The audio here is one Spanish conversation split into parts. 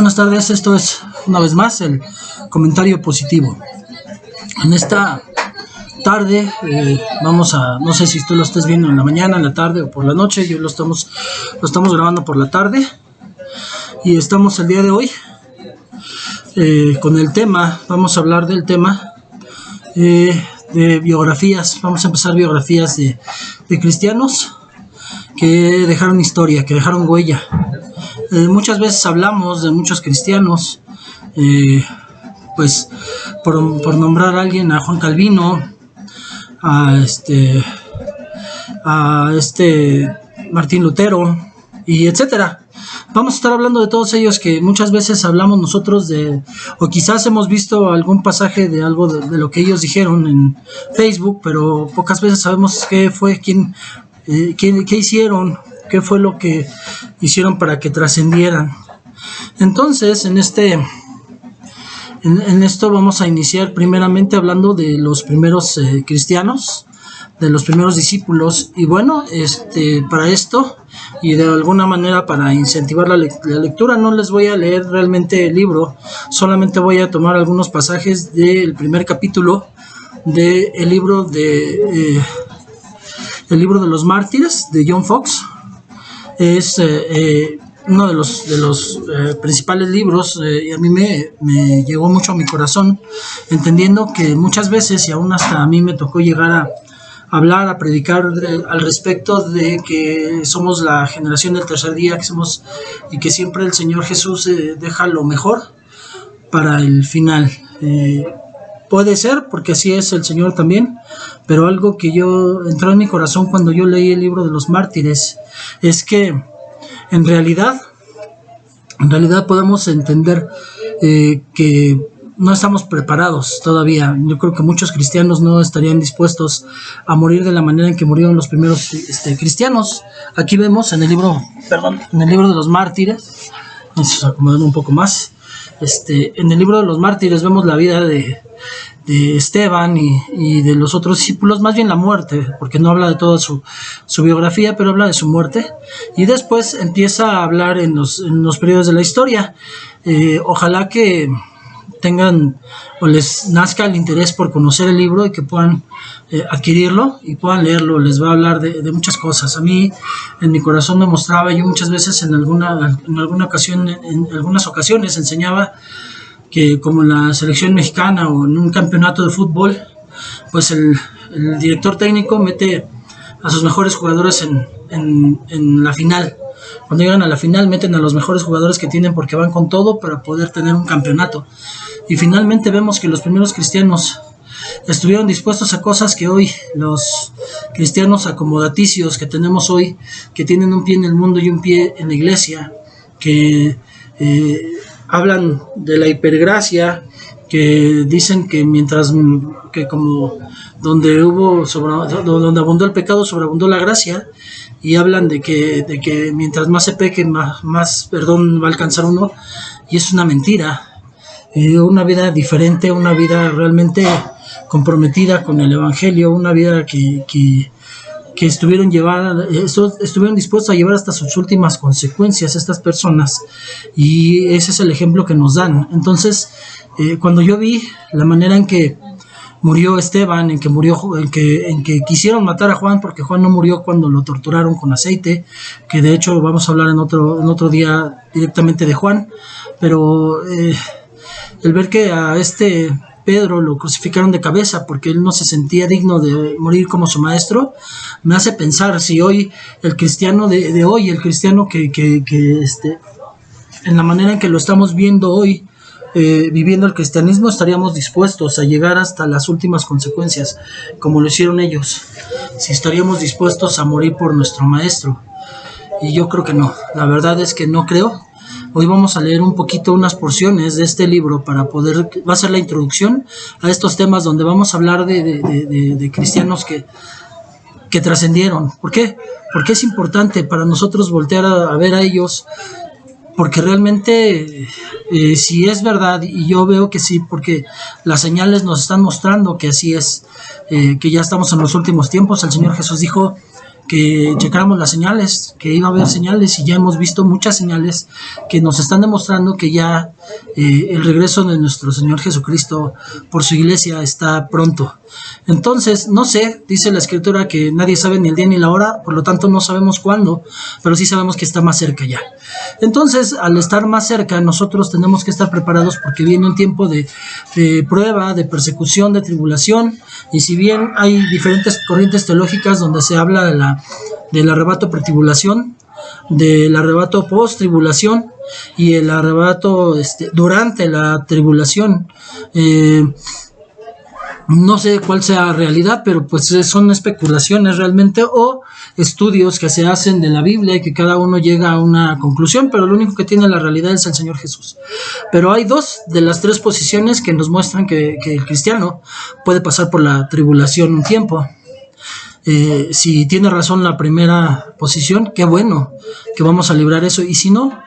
Buenas tardes, esto es una vez más el comentario positivo. En esta tarde vamos a, no sé si tú lo estés viendo en la mañana, en la tarde o por la noche. Yo lo estamos grabando por la tarde y estamos el día de hoy con el tema. Vamos a hablar del tema de biografías. Vamos a empezar biografías de cristianos que dejaron historia, que dejaron huella. Muchas veces hablamos de muchos cristianos, pues por nombrar a alguien, a Juan Calvino, a Martín Lutero y etcétera. Vamos a estar hablando de todos ellos que muchas veces hablamos nosotros de, o quizás hemos visto algún pasaje de algo de lo que ellos dijeron en Facebook, pero pocas veces sabemos qué fue, qué hicieron, qué fue lo que hicieron para que trascendieran. Entonces, en esto vamos a iniciar primeramente hablando de los primeros cristianos, de los primeros discípulos. Y bueno, para esto y de alguna manera para incentivar la lectura, no les voy a leer realmente el libro, solamente voy a tomar algunos pasajes del primer capítulo del libro de los mártires de John Foxe. Es uno de los principales libros, y a mí me llegó mucho a mi corazón, entendiendo que muchas veces, y aún hasta a mí me tocó llegar a hablar, a predicar al respecto de que somos la generación del tercer día, y que siempre el Señor Jesús deja lo mejor para el final. Puede ser, porque así es el Señor también, pero algo que entró en mi corazón cuando yo leí el libro de los mártires es que en realidad podemos entender que no estamos preparados todavía. Yo creo que muchos cristianos no estarían dispuestos a morir de la manera en que murieron los primeros cristianos. Aquí vemos en el libro de los mártires, vamos a acomodar un poco más. En el libro de los mártires vemos la vida de Esteban y de los otros discípulos, más bien la muerte, porque no habla de toda su biografía, pero habla de su muerte, y después empieza a hablar en los periodos de la historia. Ojalá que tengan o les nazca el interés por conocer el libro y que puedan adquirirlo y puedan leerlo. Les va a hablar de muchas cosas. A mí, en mi corazón me mostraba, yo muchas veces en alguna ocasión, en algunas ocasiones enseñaba que como en la selección mexicana o en un campeonato de fútbol, pues el director técnico mete a sus mejores jugadores en la final. Cuando llegan a la final meten a los mejores jugadores que tienen, porque van con todo para poder tener un campeonato. Y finalmente vemos que los primeros cristianos estuvieron dispuestos a cosas que hoy los cristianos acomodaticios que tenemos hoy, que tienen un pie en el mundo y un pie en la iglesia, que hablan de la hipergracia, que dicen que como donde abundó el pecado, sobreabundó la gracia, y hablan de que mientras más se peque, más perdón va a alcanzar uno, y es una mentira. Una vida diferente, una vida realmente comprometida con el evangelio, una vida que estuvieron dispuestos a llevar hasta sus últimas consecuencias estas personas, y ese es el ejemplo que nos dan. Entonces, cuando yo vi la manera en que murió Esteban, en que quisieron matar a Juan, porque Juan no murió cuando lo torturaron con aceite, que de hecho vamos a hablar en otro día directamente de Juan, pero el ver que a Pedro lo crucificaron de cabeza porque él no se sentía digno de morir como su maestro, me hace pensar si hoy el cristiano de hoy, el cristiano que en la manera en que lo estamos viendo hoy, viviendo el cristianismo, estaríamos dispuestos a llegar hasta las últimas consecuencias como lo hicieron ellos, si estaríamos dispuestos a morir por nuestro maestro. Y yo creo que no, la verdad es que no creo. Hoy vamos a leer un poquito, unas porciones de este libro va a ser la introducción a estos temas donde vamos a hablar de cristianos que trascendieron. ¿Por qué? Porque es importante para nosotros voltear a ver a ellos, porque realmente si es verdad, y yo veo que sí, porque las señales nos están mostrando que así es, que ya estamos en los últimos tiempos. El Señor Jesús dijo que checáramos las señales, que iba a haber señales, y ya hemos visto muchas señales que nos están demostrando que ya el regreso de nuestro Señor Jesucristo por su iglesia está pronto. Entonces, no sé, dice la Escritura que nadie sabe ni el día ni la hora, por lo tanto no sabemos cuándo, pero sí sabemos que está más cerca ya. Entonces, al estar más cerca, nosotros tenemos que estar preparados porque viene un tiempo de prueba, de persecución, de tribulación, y si bien hay diferentes corrientes teológicas donde se habla del arrebato pretribulación, del arrebato post-tribulación y el arrebato durante la tribulación, no sé cuál sea realidad, pero pues son especulaciones realmente o estudios que se hacen de la Biblia y que cada uno llega a una conclusión, pero lo único que tiene la realidad es el Señor Jesús. Pero hay dos de las tres posiciones que nos muestran que el cristiano puede pasar por la tribulación un tiempo. Si tiene razón la primera posición, qué bueno que vamos a librar eso, y si no,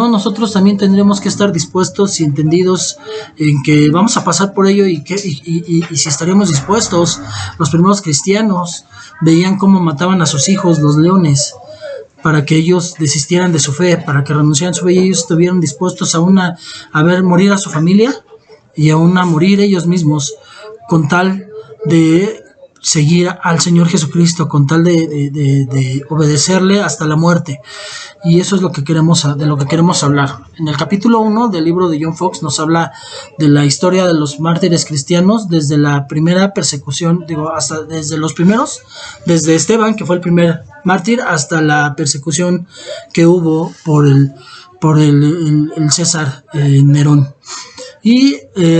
nosotros también tendremos que estar dispuestos y entendidos en que vamos a pasar por ello, y si estaremos dispuestos. Los primeros cristianos veían cómo mataban a sus hijos los leones para que ellos desistieran de su fe, para que renunciaran a su fe, y ellos estuvieron dispuestos a ver morir a su familia y aún a morir ellos mismos con tal de seguir al Señor Jesucristo, con tal de obedecerle hasta la muerte. Y eso es de lo que queremos hablar. En el capítulo 1 del libro de John Fox nos habla de la historia de los mártires cristianos desde la primera persecución, hasta desde los primeros, desde Esteban, que fue el primer mártir, hasta la persecución que hubo por el César Nerón. Y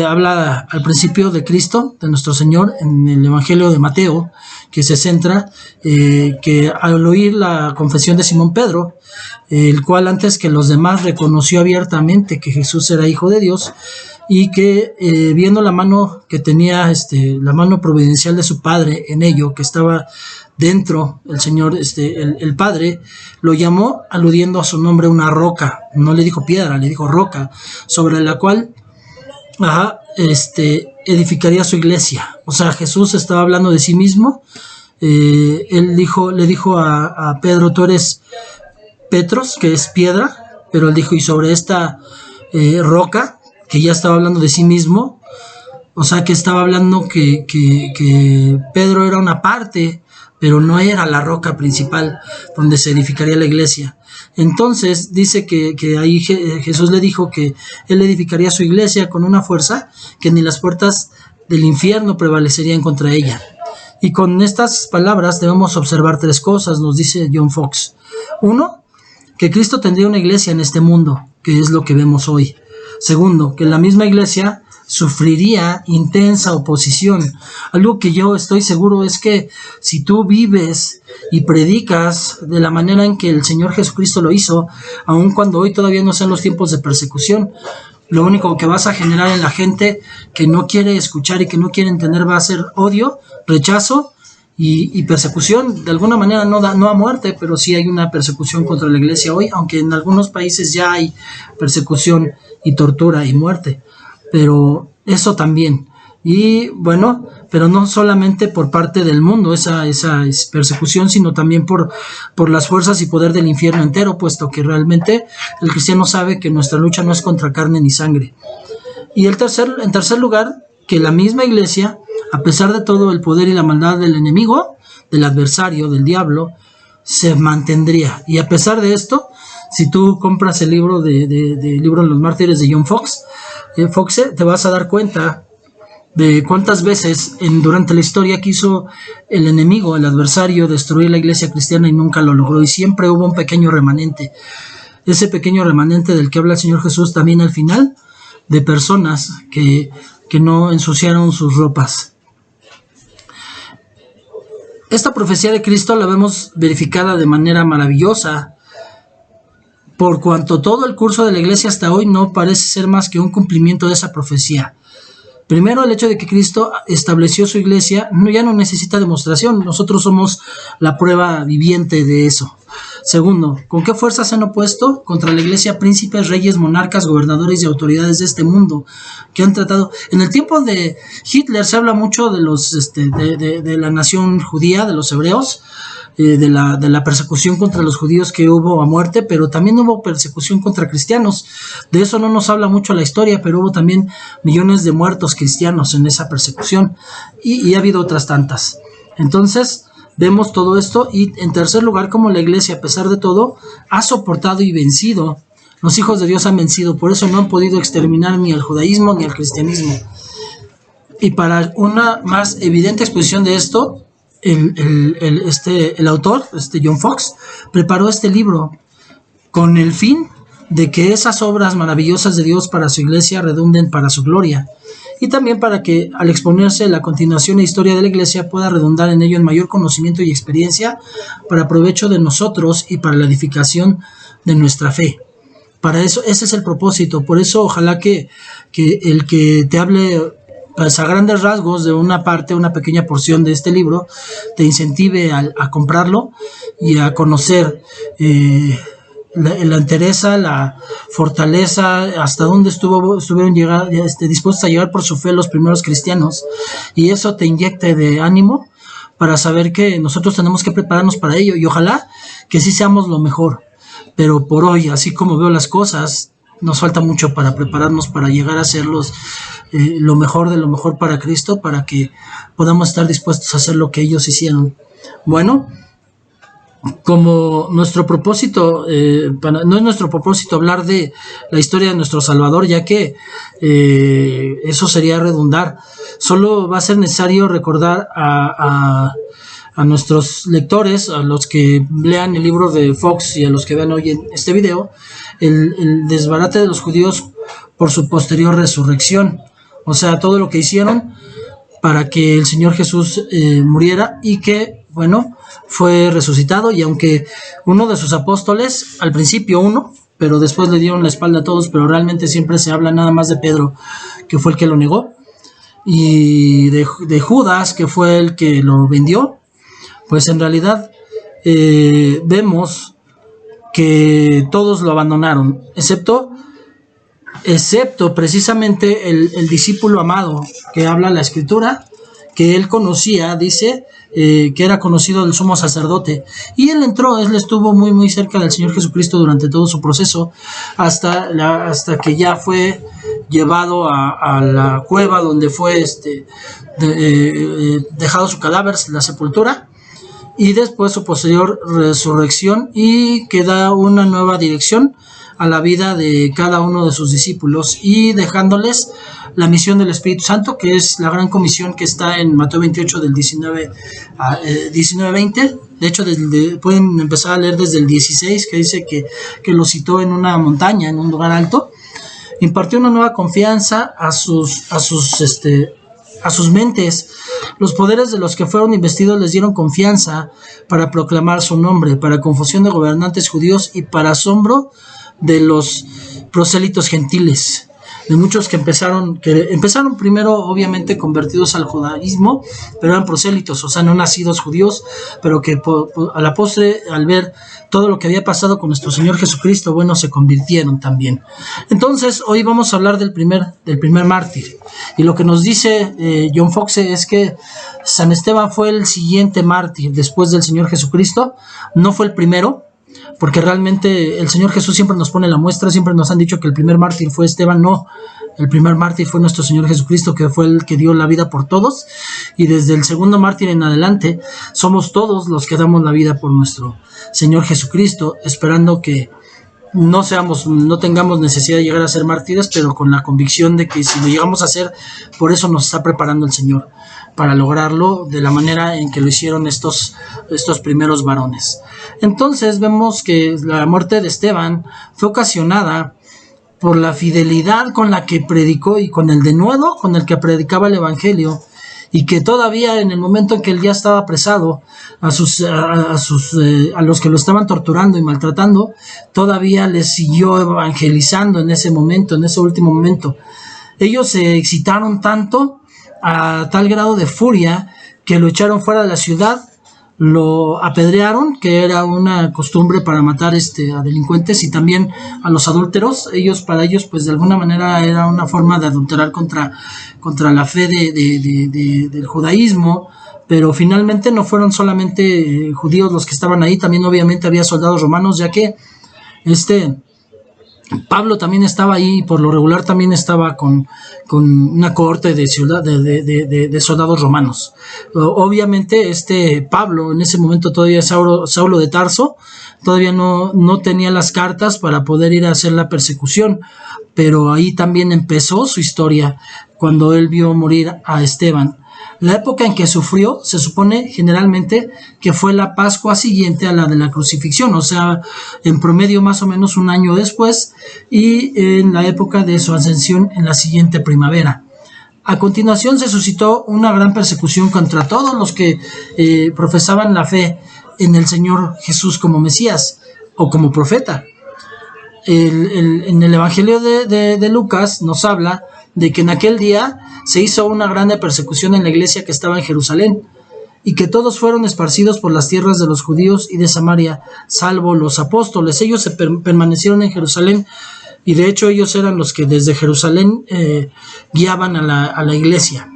habla al principio de Cristo, de nuestro Señor, en el Evangelio de Mateo, que se centra que al oír la confesión de Simón Pedro, el cual antes que los demás reconoció abiertamente que Jesús era Hijo de Dios, y que viendo la mano que tenía, la mano providencial de su Padre en ello, que estaba dentro, el Señor, el Padre, lo llamó aludiendo a su nombre una roca. No le dijo piedra, le dijo roca, sobre la cual edificaría su iglesia. O sea, Jesús estaba hablando de sí mismo. Él le dijo a Pedro: tú eres Petros, que es piedra, pero él dijo: y sobre esta roca, que ya estaba hablando de sí mismo. O sea, que estaba hablando que Pedro era una parte, pero no era la roca principal donde se edificaría la iglesia. Entonces dice que ahí Jesús le dijo que él edificaría su iglesia con una fuerza que ni las puertas del infierno prevalecerían contra ella. Y con estas palabras debemos observar tres cosas, nos dice John Fox. Uno, que Cristo tendría una iglesia en este mundo, que es lo que vemos hoy. Segundo, que la misma iglesia sufriría intensa oposición. Algo que yo estoy seguro es que si tú vives y predicas de la manera en que el Señor Jesucristo lo hizo, aun cuando hoy todavía no sean los tiempos de persecución, lo único que vas a generar en la gente que no quiere escuchar y que no quiere entender va a ser odio, rechazo y persecución. De alguna manera no a muerte, pero sí hay una persecución contra la iglesia hoy, aunque en algunos países ya hay persecución y tortura y muerte. Pero eso también. Y bueno, pero no solamente por parte del mundo esa persecución, sino también por las fuerzas y poder del infierno entero, puesto que realmente el cristiano sabe que nuestra lucha no es contra carne ni sangre. Y en tercer lugar, que la misma iglesia, a pesar de todo el poder y la maldad del enemigo, del adversario, del diablo, se mantendría. Y a pesar de esto, si tú compras el libro de libro de los mártires de John Fox, te vas a dar cuenta de cuántas veces durante la historia quiso el enemigo, el adversario, destruir la iglesia cristiana y nunca lo logró, y siempre hubo un pequeño remanente. Ese pequeño remanente del que habla el Señor Jesús también al final, de personas que no ensuciaron sus ropas. Esta profecía de Cristo la vemos verificada de manera maravillosa, por cuanto todo el curso de la iglesia hasta hoy no parece ser más que un cumplimiento de esa profecía. Primero, el hecho de que Cristo estableció su iglesia ya no necesita demostración. Nosotros somos la prueba viviente de eso. Segundo, ¿con qué fuerzas se han opuesto? Contra la iglesia príncipes, reyes, monarcas, gobernadores y autoridades de este mundo que han tratado. En el tiempo de Hitler se habla mucho de los de la nación judía, de los hebreos, de la persecución contra los judíos que hubo a muerte, pero también hubo persecución contra cristianos. De eso no nos habla mucho la historia, pero hubo también millones de muertos cristianos en esa persecución, y ha habido otras tantas. Entonces vemos todo esto, y en tercer lugar, como la iglesia, a pesar de todo, ha soportado y vencido. Los hijos de Dios han vencido, por eso no han podido exterminar ni al judaísmo ni al cristianismo. Y para una más evidente exposición de esto, el autor, John Foxe, preparó este libro con el fin de que esas obras maravillosas de Dios para su iglesia redunden para su gloria, y también para que, al exponerse la continuación e historia de la iglesia, pueda redundar en ello en mayor conocimiento y experiencia para provecho de nosotros y para la edificación de nuestra fe. Para eso, ese es el propósito. Por eso, ojalá que el que te hable, pues, a grandes rasgos de una parte, una pequeña porción de este libro, te incentive a comprarlo y a conocer la entereza, la fortaleza, hasta dónde estuvieron dispuestos a llegar por su fe los primeros cristianos, y eso te inyecte de ánimo para saber que nosotros tenemos que prepararnos para ello, y ojalá que sí seamos lo mejor. Pero por hoy, así como veo las cosas, nos falta mucho para prepararnos para llegar a ser lo mejor de lo mejor para Cristo, para que podamos estar dispuestos a hacer lo que ellos hicieron. Bueno, como nuestro propósito, no es nuestro propósito hablar de la historia de nuestro Salvador, ya que eso sería redundar. Solo va a ser necesario recordar a nuestros lectores, a los que lean el libro de Foxe y a los que vean hoy en este video, el desbarate de los judíos por su posterior resurrección. O sea, todo lo que hicieron para que el Señor Jesús muriera, y que, bueno, fue resucitado. Y aunque uno de sus apóstoles, al principio uno, pero después le dieron la espalda a todos, pero realmente siempre se habla nada más de Pedro, que fue el que lo negó, y de Judas, que fue el que lo vendió, pues en realidad vemos que todos lo abandonaron, excepto precisamente el discípulo amado que habla la Escritura, que él conocía, dice, que era conocido del sumo sacerdote, y él estuvo muy muy cerca del Señor Jesucristo durante todo su proceso, hasta que ya fue llevado a la cueva donde fue dejado su cadáver, la sepultura, y después su posterior resurrección, y que da una nueva dirección a la vida de cada uno de sus discípulos, y dejándoles la misión del Espíritu Santo, que es la gran comisión que está en Mateo 28 del 19-20. De hecho, pueden empezar a leer desde el 16, que dice que lo citó en una montaña, en un lugar alto. Impartió una nueva confianza a sus mentes. Los poderes de los que fueron investidos les dieron confianza para proclamar su nombre, para confusión de gobernantes judíos y para asombro de los prosélitos gentiles, de muchos que empezaron primero obviamente convertidos al judaísmo, pero eran prosélitos, o sea, no nacidos judíos, pero que a la postre, al ver todo lo que había pasado con nuestro Señor Jesucristo, bueno, se convirtieron también. Entonces, hoy vamos a hablar del primer mártir, y lo que nos dice John Foxe es que San Esteban fue el siguiente mártir después del Señor Jesucristo. No fue el primero, porque realmente el Señor Jesús siempre nos pone la muestra, siempre nos han dicho que el primer mártir fue Esteban. No, el primer mártir fue nuestro Señor Jesucristo, que fue el que dio la vida por todos, y desde el segundo mártir en adelante somos todos los que damos la vida por nuestro Señor Jesucristo, esperando que no tengamos necesidad de llegar a ser mártires, pero con la convicción de que si lo llegamos a hacer, por eso nos está preparando el Señor, para lograrlo de la manera en que lo hicieron estos primeros varones. Entonces vemos que la muerte de Esteban fue ocasionada por la fidelidad con la que predicó y con el denuedo con el que predicaba el Evangelio, y que todavía en el momento en que él ya estaba apresado, a los que lo estaban torturando y maltratando, todavía les siguió evangelizando en ese momento, en ese último momento. Ellos se excitaron tanto, a tal grado de furia, que lo echaron fuera de la ciudad, lo apedrearon, que era una costumbre para matar a delincuentes, y también a los adúlteros. Para ellos pues de alguna manera era una forma de adulterar contra la fe del judaísmo, pero finalmente no fueron solamente judíos los que estaban ahí, también obviamente había soldados romanos, ya que Pablo también estaba ahí, y por lo regular también estaba con una cohorte de soldados romanos. Obviamente Pablo en ese momento todavía Saulo de Tarso, todavía no tenía las cartas para poder ir a hacer la persecución, pero ahí también empezó su historia cuando él vio morir a Esteban. La época en que sufrió se supone generalmente que fue la Pascua siguiente a la de la crucifixión, o sea, en promedio más o menos un año después, y en la época de su ascensión en la siguiente primavera. A continuación se suscitó una gran persecución contra todos los que profesaban la fe en el Señor Jesús como Mesías o como profeta. En el Evangelio de Lucas nos habla de que en aquel día se hizo una grande persecución en la iglesia que estaba en Jerusalén, y que todos fueron esparcidos por las tierras de los judíos y de Samaria, salvo los apóstoles. Ellos permanecieron en Jerusalén, y de hecho ellos eran los que desde Jerusalén guiaban a la iglesia.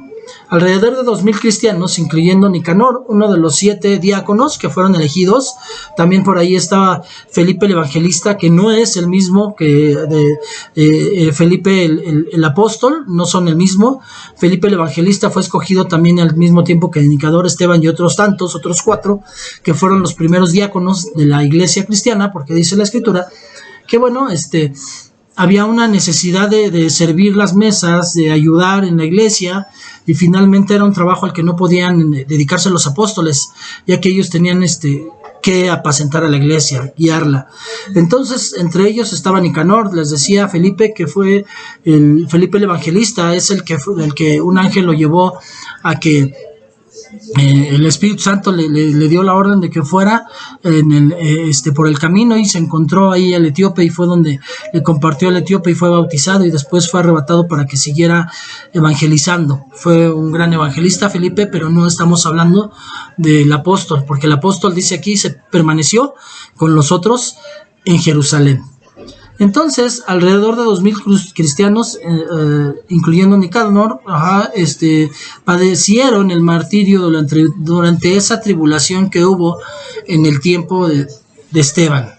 Alrededor de 2,000 cristianos, incluyendo Nicanor, uno de los 7 diáconos que fueron elegidos. También por ahí estaba Felipe el Evangelista, que no es el mismo que Felipe el apóstol, no son el mismo. Felipe el Evangelista fue escogido también al mismo tiempo que Nicanor, Esteban y otros 4, que fueron los primeros diáconos de la iglesia cristiana, porque dice la Escritura que había una necesidad de servir las mesas, de ayudar en la iglesia, y finalmente era un trabajo al que no podían dedicarse los apóstoles, ya que ellos tenían que apacentar a la iglesia, guiarla. Entonces, entre ellos estaba Nicanor, les decía Felipe, que fue Felipe el Evangelista, es el que un ángel lo llevó a que el Espíritu Santo le dio la orden de que fuera por el camino, y se encontró ahí al etíope, y fue donde le compartió al etíope y fue bautizado, y después fue arrebatado para que siguiera evangelizando. Fue un gran evangelista Felipe, pero no estamos hablando del apóstol, porque el apóstol dice aquí se permaneció con los otros en Jerusalén. Entonces, alrededor de 2,000 cristianos, incluyendo Nicanor, padecieron el martirio durante esa tribulación que hubo en el tiempo de Esteban.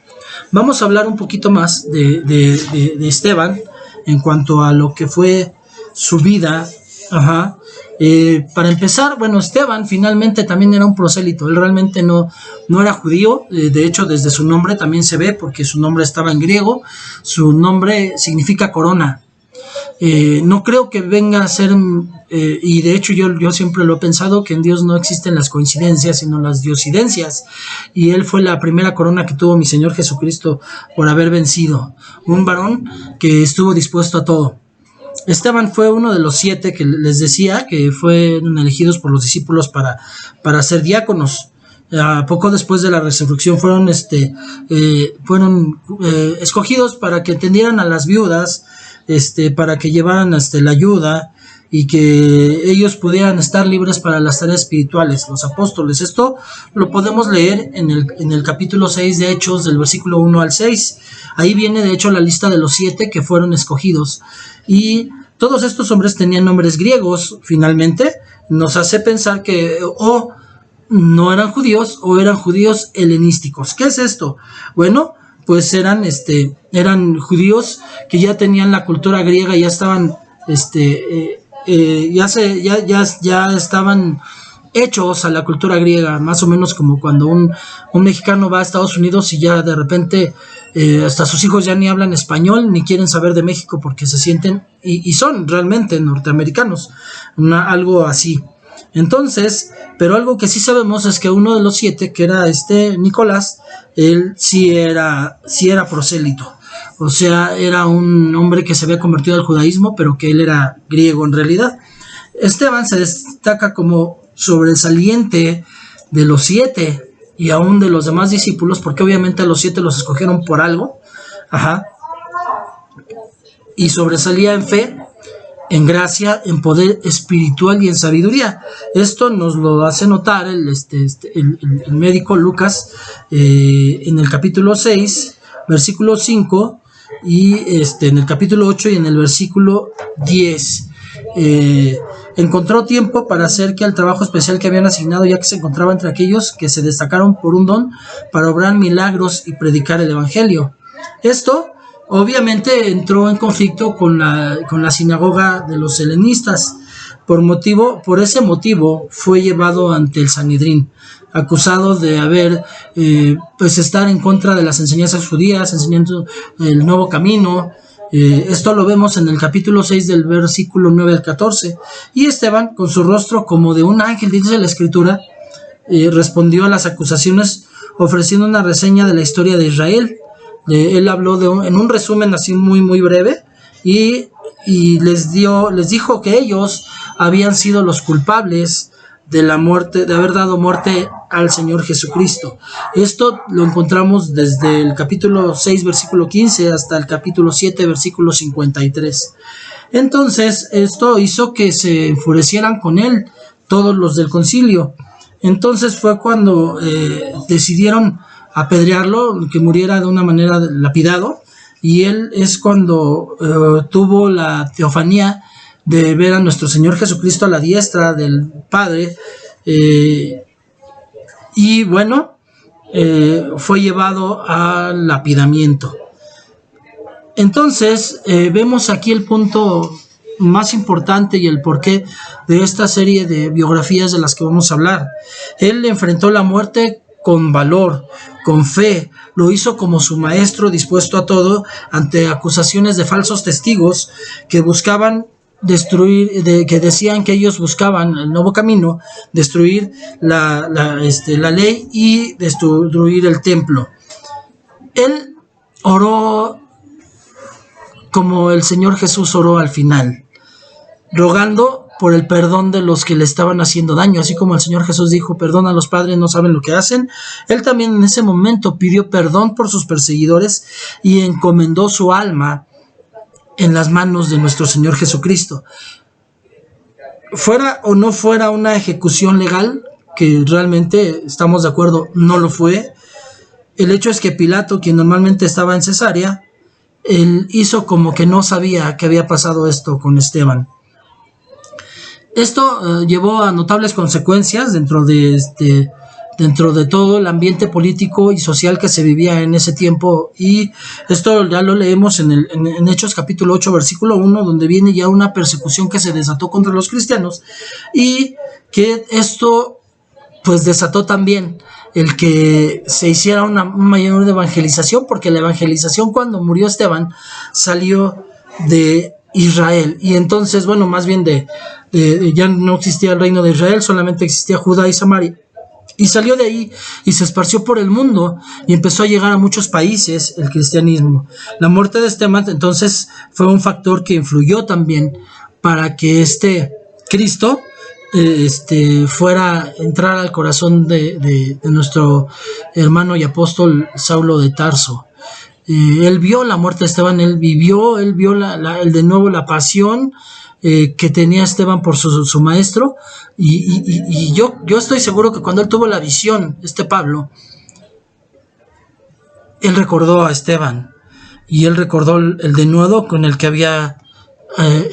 Vamos a hablar un poquito más de Esteban en cuanto a lo que fue su vida. Para empezar, Esteban finalmente también era un prosélito. Él realmente no era judío. De hecho, desde su nombre también se ve, porque su nombre estaba en griego. Su nombre significa corona. No creo que venga a ser, y de hecho yo siempre lo he pensado, que en Dios no existen las coincidencias, sino las diosidencias, y él fue la primera corona que tuvo mi Señor Jesucristo por haber vencido. Un varón que estuvo dispuesto a todo. Esteban fue uno de los 7 que les decía que fueron elegidos por los discípulos para ser diáconos. Poco después de la resurrección fueron escogidos para que atendieran a las viudas, para que llevaran la ayuda, y que ellos pudieran estar libres para las tareas espirituales, los apóstoles. Esto lo podemos leer en el capítulo 6 de Hechos, del versículo 1 al 6. Ahí viene de hecho la lista de los 7 que fueron escogidos, y todos estos hombres tenían nombres griegos. Finalmente nos hace pensar que o no eran judíos o eran judíos helenísticos. ¿Qué es esto? Bueno, pues eran judíos que ya tenían la cultura griega, ya estaban ya estaban hechos a la cultura griega, más o menos como cuando un mexicano va a Estados Unidos y ya de repente hasta sus hijos ya ni hablan español ni quieren saber de México porque se sienten y son realmente norteamericanos, algo así. Entonces, pero algo que sí sabemos es que uno de los 7, que era Nicolás, él sí era prosélito. O sea, era un hombre que se había convertido al judaísmo, pero que él era griego en realidad. Esteban se destaca como sobresaliente de los 7 y aún de los demás discípulos, porque obviamente a los 7 los escogieron por algo. Y sobresalía en fe, en gracia, en poder espiritual y en sabiduría. Esto nos lo hace notar el médico Lucas en el capítulo 6, versículo 5, y en el capítulo 8 y en el versículo 10. encontró tiempo para hacer que el trabajo especial que habían asignado, ya que se encontraba entre aquellos que se destacaron por un don para obrar milagros y predicar el evangelio. Esto obviamente entró en conflicto con la sinagoga de los helenistas. Por ese motivo fue llevado ante el Sanedrín, acusado de estar en contra de las enseñanzas judías, enseñando el nuevo camino. Esto lo vemos en el capítulo 6 del versículo 9 al 14. Y Esteban, con su rostro como de un ángel, dice la escritura, respondió a las acusaciones ofreciendo una reseña de la historia de Israel. Él habló en un resumen así muy muy breve y les dijo que ellos habían sido los culpables de la muerte, de haber dado muerte al Señor Jesucristo. Esto lo encontramos desde el capítulo 6 versículo 15 hasta el capítulo 7 versículo 53. Entonces esto hizo que se enfurecieran con él todos los del concilio. Entonces fue cuando decidieron apedrearlo, que muriera de una manera lapidado, y él es cuando tuvo la teofanía de ver a nuestro Señor Jesucristo a la diestra del Padre, y bueno, fue llevado al lapidamiento. Entonces vemos aquí el punto más importante y el porqué de esta serie de biografías de las que vamos a hablar. Él enfrentó la muerte con valor, con fe, lo hizo como su maestro, dispuesto a todo, ante acusaciones de falsos testigos que buscaban destruir, que decían que ellos buscaban el nuevo camino, destruir la ley y destruir el templo. Él oró como el Señor Jesús oró al final, rogando por el perdón de los que le estaban haciendo daño, así como el Señor Jesús dijo, perdona a los padres, no saben lo que hacen. Él también en ese momento pidió perdón por sus perseguidores y encomendó su alma en las manos de nuestro Señor Jesucristo. Fuera o no fuera una ejecución legal, que realmente estamos de acuerdo, no lo fue, el hecho es que Pilato, quien normalmente estaba en Cesarea, él hizo como que no sabía que había pasado esto con Esteban. Esto llevó a notables consecuencias dentro de todo el ambiente político y social que se vivía en ese tiempo, y esto ya lo leemos en Hechos capítulo 8 versículo 1, donde viene ya una persecución que se desató contra los cristianos, y que esto pues desató también el que se hiciera una mayor evangelización, porque la evangelización cuando murió Esteban salió de Israel, y entonces bueno, más bien ya no existía el reino de Israel, solamente existía Judá y Samaria, y salió de ahí y se esparció por el mundo y empezó a llegar a muchos países el cristianismo. La muerte de Esteban entonces fue un factor que influyó también para que Cristo entrar al corazón de nuestro hermano y apóstol Saulo de Tarso. Él vio la muerte de Esteban, él vio de nuevo la pasión que tenía Esteban por su maestro, y yo estoy seguro que cuando él tuvo la visión, Pablo, él recordó a Esteban, y él recordó el denuedo con el que había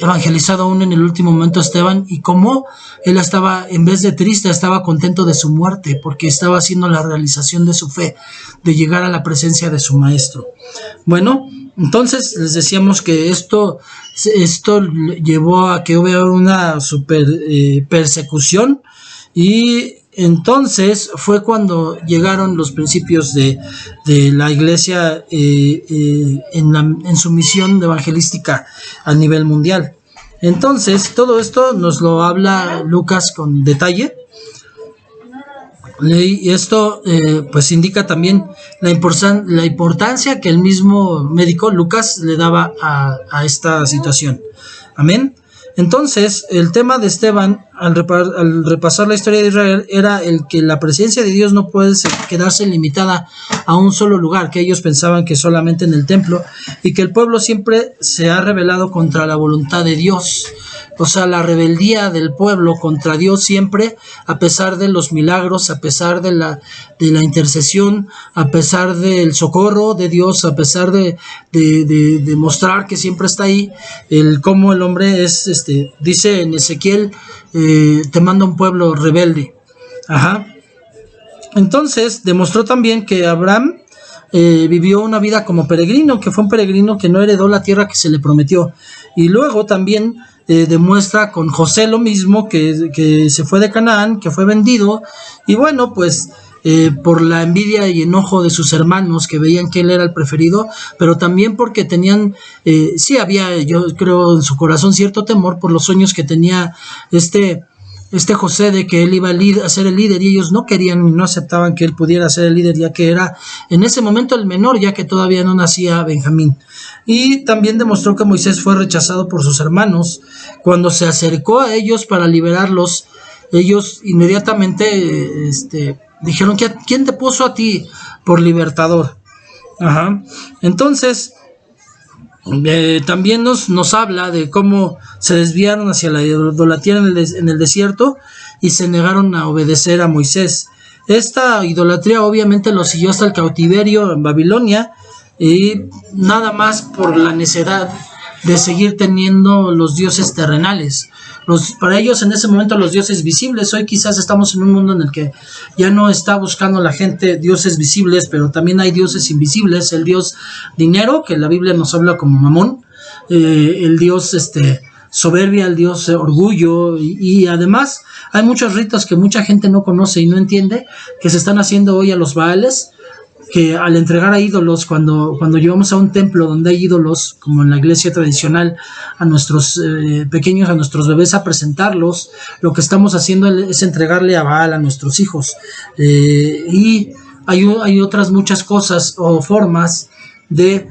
evangelizado aún en el último momento Esteban, y cómo él estaba, en vez de triste, estaba contento de su muerte, porque estaba haciendo la realización de su fe, de llegar a la presencia de su maestro. Bueno, entonces les decíamos que esto llevó a que hubiera una super persecución, y entonces fue cuando llegaron los principios de la iglesia en su misión evangelística a nivel mundial. Entonces todo esto nos lo habla Lucas con detalle, y esto pues indica también la importancia que el mismo médico Lucas le daba a esta situación. Amén. Entonces el tema de Esteban al repasar la historia de Israel era el que la presencia de Dios no puede quedarse limitada a un solo lugar, que ellos pensaban que solamente en el templo, y que el pueblo siempre se ha rebelado contra la voluntad de Dios. o sea, la rebeldía del pueblo contra Dios siempre, a pesar de los milagros, a pesar de la intercesión, a pesar del socorro de Dios, a pesar de mostrar que siempre está ahí, cómo el hombre es, dice en Ezequiel, te manda un pueblo rebelde. Ajá. Entonces, demostró también que Abraham vivió una vida como peregrino, que fue un peregrino que no heredó la tierra que se le prometió. Y luego también demuestra con José lo mismo, que se fue de Canaán, que fue vendido, y bueno, pues por la envidia y enojo de sus hermanos que veían que él era el preferido, pero también porque tenían, sí había, yo creo en su corazón, cierto temor por los sueños que tenía este José, de que él iba a ser el líder, y ellos no querían y no aceptaban que él pudiera ser el líder, ya que era en ese momento el menor, ya que todavía no nacía Benjamín. Y también demostró que Moisés fue rechazado por sus hermanos. Cuando se acercó a ellos para liberarlos, ellos inmediatamente dijeron: ¿quién te puso a ti por libertador? Ajá. Entonces también nos habla de cómo se desviaron hacia la idolatría en el desierto y se negaron a obedecer a Moisés. Esta idolatría obviamente lo siguió hasta el cautiverio en Babilonia, y nada más por la necedad de seguir teniendo los dioses terrenales. Para ellos en ese momento los dioses visibles. Hoy quizás estamos en un mundo en el que ya no está buscando la gente dioses visibles, pero también hay dioses invisibles. El dios dinero, que la Biblia nos habla como Mamón, el dios soberbia, el dios orgullo, y además hay muchos ritos que mucha gente no conoce y no entiende, que se están haciendo hoy a los Baales, que al entregar a ídolos, cuando llevamos a un templo donde hay ídolos, como en la iglesia tradicional, a nuestros pequeños, a nuestros bebés, a presentarlos, lo que estamos haciendo es entregarle a Baal a nuestros hijos. Y hay otras muchas cosas o formas de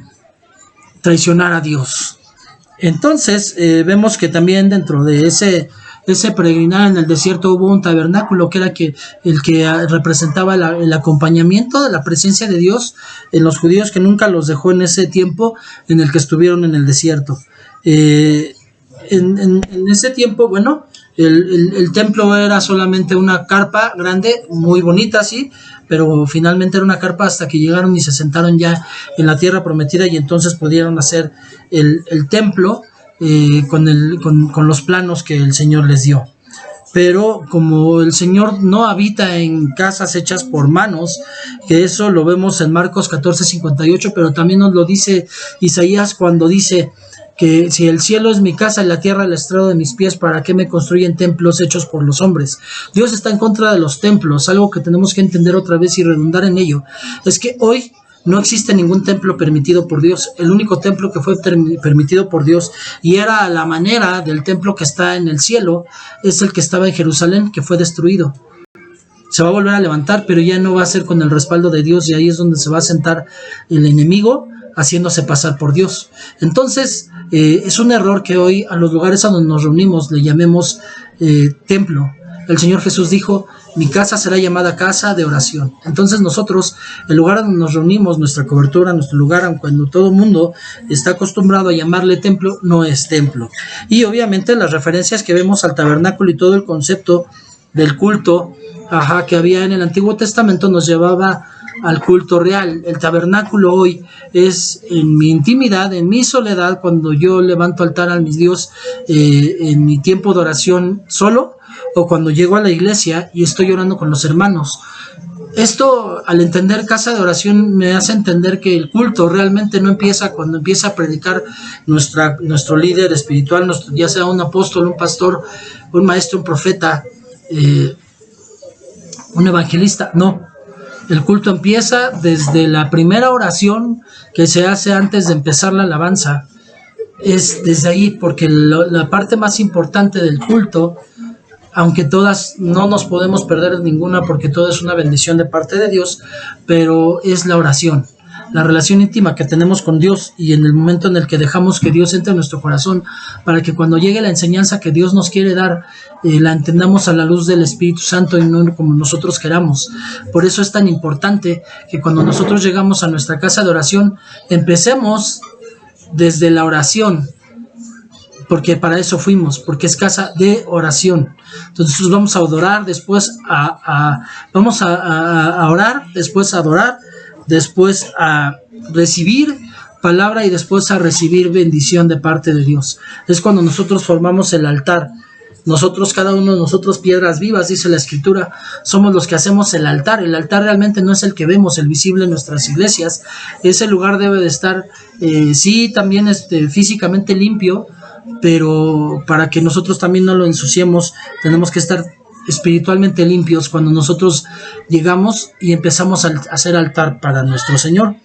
traicionar a Dios. Entonces vemos que también dentro de ese peregrinar en el desierto hubo un tabernáculo, que era el que representaba el acompañamiento de la presencia de Dios en los judíos, que nunca los dejó en ese tiempo en el que estuvieron en el desierto. En ese tiempo, bueno, el templo era solamente una carpa grande, muy bonita, sí, pero finalmente era una carpa hasta que llegaron y se sentaron ya en la tierra prometida, y entonces pudieron hacer el templo con los planos que el Señor les dio. Pero como el Señor no habita en casas hechas por manos, que eso lo vemos en Marcos 14:58, pero también nos lo dice Isaías cuando dice que si el cielo es mi casa y la tierra el estrado de mis pies, ¿para qué me construyen templos hechos por los hombres? Dios está en contra de los templos. Algo que tenemos que entender otra vez y redundar en ello es que hoy no existe ningún templo permitido por Dios. El único templo que fue permitido por Dios, y era a la manera del templo que está en el cielo, es el que estaba en Jerusalén, que fue destruido. Se va a volver a levantar, pero ya no va a ser con el respaldo de Dios, y ahí es donde se va a sentar el enemigo, haciéndose pasar por Dios. Entonces es un error que hoy a los lugares a donde nos reunimos le llamemos templo. El Señor Jesús dijo: mi casa será llamada casa de oración. Entonces nosotros, el lugar donde nos reunimos, nuestra cobertura, nuestro lugar, aunque cuando todo el mundo está acostumbrado a llamarle templo, no es templo. Y obviamente las referencias que vemos al tabernáculo y todo el concepto del culto que había en el Antiguo Testamento nos llevaba al culto real. El tabernáculo hoy es en mi intimidad, en mi soledad, cuando yo levanto altar a mi Dios en mi tiempo de oración solo, o cuando llego a la iglesia y estoy orando con los hermanos. Esto, al entender casa de oración, me hace entender que el culto realmente no empieza cuando empieza a predicar nuestro líder espiritual, ya sea un apóstol, un pastor, un maestro, un profeta, un evangelista. No, el culto empieza desde la primera oración que se hace antes de empezar la alabanza. Es desde ahí, porque la parte más importante del culto, aunque todas no nos podemos perder ninguna, porque todo es una bendición de parte de Dios, pero es la oración, la relación íntima que tenemos con Dios, y en el momento en el que dejamos que Dios entre en nuestro corazón, para que cuando llegue la enseñanza que Dios nos quiere dar, la entendamos a la luz del Espíritu Santo y no como nosotros queramos. Por eso es tan importante que cuando nosotros llegamos a nuestra casa de oración, empecemos desde la oración, porque para eso fuimos, porque es casa de oración. Entonces vamos a adorar, después vamos a orar, después a adorar, después a recibir palabra y después a recibir bendición de parte de Dios. Es cuando nosotros formamos el altar. Nosotros, cada uno de nosotros, piedras vivas, dice la Escritura, somos los que hacemos el altar. El altar realmente no es el que vemos, el visible en nuestras iglesias. Ese lugar debe de estar, sí, también físicamente limpio, pero para que nosotros también no lo ensuciemos, tenemos que estar espiritualmente limpios cuando nosotros llegamos y empezamos a hacer altar para nuestro Señor.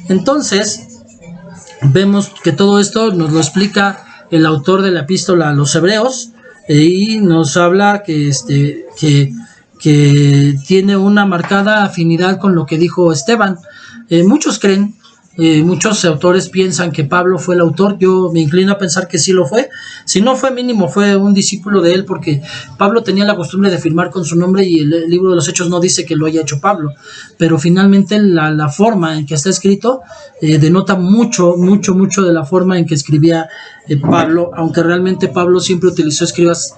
Entonces, vemos que todo esto nos lo explica el autor de la epístola a los Hebreos, y nos habla que tiene una marcada afinidad con lo que dijo Esteban. Muchos creen, muchos autores piensan que Pablo fue el autor. Yo me inclino a pensar que sí lo fue. Si no fue, mínimo fue un discípulo de él, porque Pablo tenía la costumbre de firmar con su nombre y el libro de los Hechos no dice que lo haya hecho Pablo, pero finalmente la forma en que está escrito denota mucho de la forma en que escribía Pablo, aunque realmente Pablo siempre utilizó escribas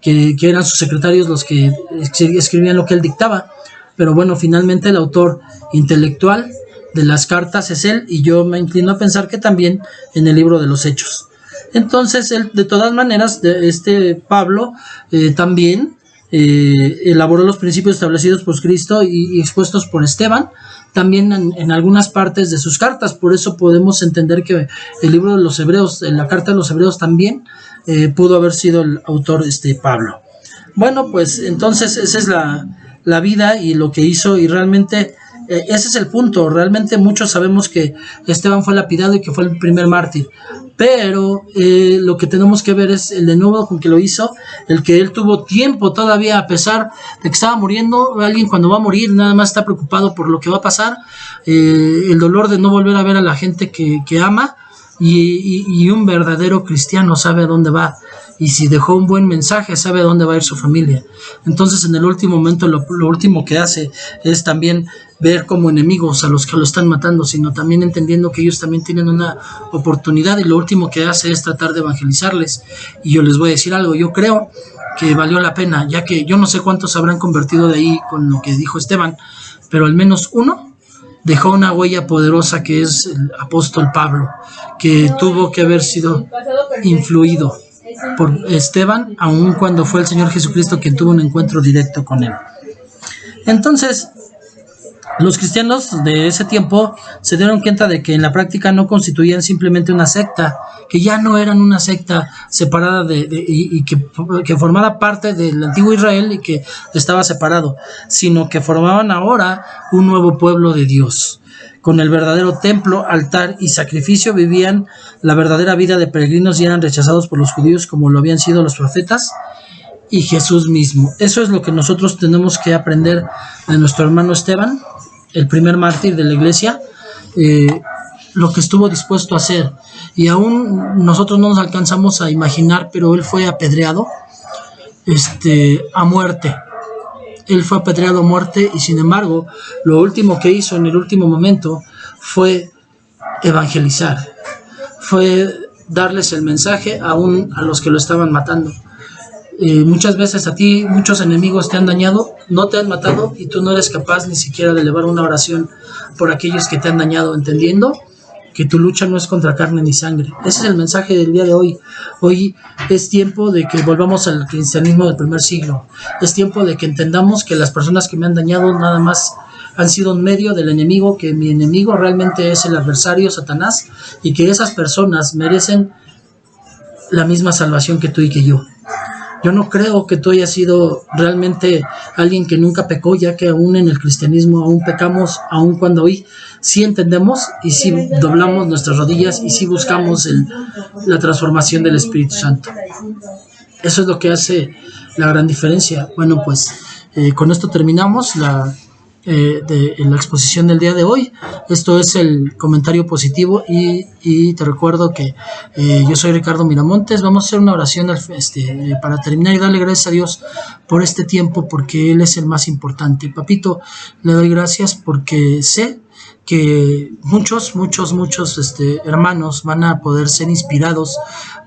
que eran sus secretarios los que escribían lo que él dictaba. Pero bueno, finalmente el autor intelectual de las cartas es él, y yo me inclino a pensar que también en el libro de los Hechos. Entonces, él, de todas maneras, Pablo también elaboró los principios establecidos por Cristo y expuestos por Esteban, también en algunas partes de sus cartas. Por eso podemos entender que el libro de los Hebreos, la carta de los Hebreos también pudo haber sido el autor Pablo. Bueno, pues entonces esa es la vida y lo que hizo, y realmente ese es el punto. Realmente muchos sabemos que Esteban fue lapidado y que fue el primer mártir, pero lo que tenemos que ver es el de nuevo con que lo hizo, el que él tuvo tiempo todavía, a pesar de que estaba muriendo. Alguien cuando va a morir nada más está preocupado por lo que va a pasar, el dolor de no volver a ver a la gente que ama, y un verdadero cristiano sabe a dónde va, y si dejó un buen mensaje sabe a dónde va a ir su familia. Entonces en el último momento lo último que hace es también ver como enemigos a los que lo están matando, sino también entendiendo que ellos también tienen una oportunidad, y lo último que hace es tratar de evangelizarles. Y yo les voy a decir algo, yo creo que valió la pena, ya que yo no sé cuántos habrán convertido de ahí con lo que dijo Esteban, pero al menos uno dejó una huella poderosa, que es el apóstol Pablo, que tuvo que haber sido influido por Esteban, aun cuando fue el Señor Jesucristo quien tuvo un encuentro directo con él. Entonces, los cristianos de ese tiempo se dieron cuenta de que en la práctica no constituían simplemente una secta, que ya no eran una secta separada y que formara parte del antiguo Israel y que estaba separado, sino que formaban ahora un nuevo pueblo de Dios. Con el verdadero templo, altar y sacrificio vivían la verdadera vida de peregrinos y eran rechazados por los judíos como lo habían sido los profetas y Jesús mismo. Eso es lo que nosotros tenemos que aprender de nuestro hermano Esteban, el primer mártir de la iglesia, lo que estuvo dispuesto a hacer. Y aún nosotros no nos alcanzamos a imaginar, pero él fue apedreado a muerte. Él fue apedreado a muerte, y sin embargo, lo último que hizo en el último momento fue evangelizar, fue darles el mensaje aún a los que lo estaban matando. Muchas veces a ti muchos enemigos te han dañado, no te han matado, y tú no eres capaz ni siquiera de elevar una oración por aquellos que te han dañado, entendiendo que tu lucha no es contra carne ni sangre. Ese es el mensaje del día de hoy. Hoy es tiempo de que volvamos al cristianismo del primer siglo. Es tiempo de que entendamos que las personas que me han dañado nada más han sido un medio del enemigo, que mi enemigo realmente es el adversario, Satanás, y que esas personas merecen la misma salvación que tú y que yo. Yo no creo que tú hayas sido realmente alguien que nunca pecó, ya que aún en el cristianismo aún pecamos, aún cuando hoy sí entendemos y sí doblamos nuestras rodillas y sí buscamos la transformación del Espíritu Santo. Eso es lo que hace la gran diferencia. Bueno, pues con esto terminamos la exposición del día de hoy. Esto es el comentario positivo, y te recuerdo que yo soy Ricardo Miramontes. Vamos a hacer una oración para terminar y darle gracias a Dios por este tiempo, porque Él es el más importante. Papito, le doy gracias porque sé que muchos hermanos van a poder ser inspirados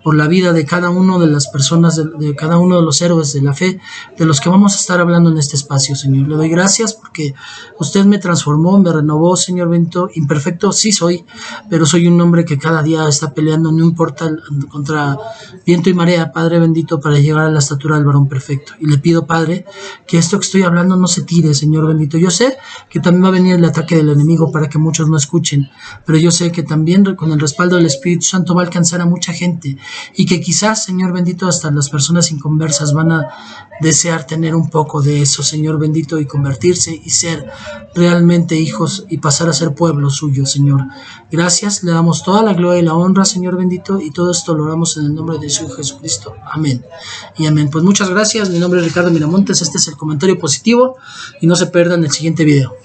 por la vida de cada uno de las personas, de cada uno de los héroes de la fe, de los que vamos a estar hablando en este espacio, Señor. Le doy gracias porque usted me transformó, me renovó, Señor bendito. Imperfecto sí soy, pero soy un hombre que cada día está peleando, no importa, contra viento y marea, Padre bendito, para llegar a la estatura del varón perfecto. Y le pido, Padre, que esto que estoy hablando no se tire, Señor bendito. Yo sé que también va a venir el ataque del enemigo para que muchos no escuchen, pero yo sé que también con el respaldo del Espíritu Santo va a alcanzar a mucha gente, y que quizás, Señor bendito, hasta las personas inconversas van a desear tener un poco de eso, Señor bendito, y convertirse y ser realmente hijos y pasar a ser pueblo suyo, Señor. Gracias, le damos toda la gloria y la honra, Señor bendito, y todo esto lo oramos en el nombre de su Jesucristo. Amén y amén. Pues muchas gracias, mi nombre es Ricardo Miramontes, este es el comentario positivo, y no se pierdan el siguiente video.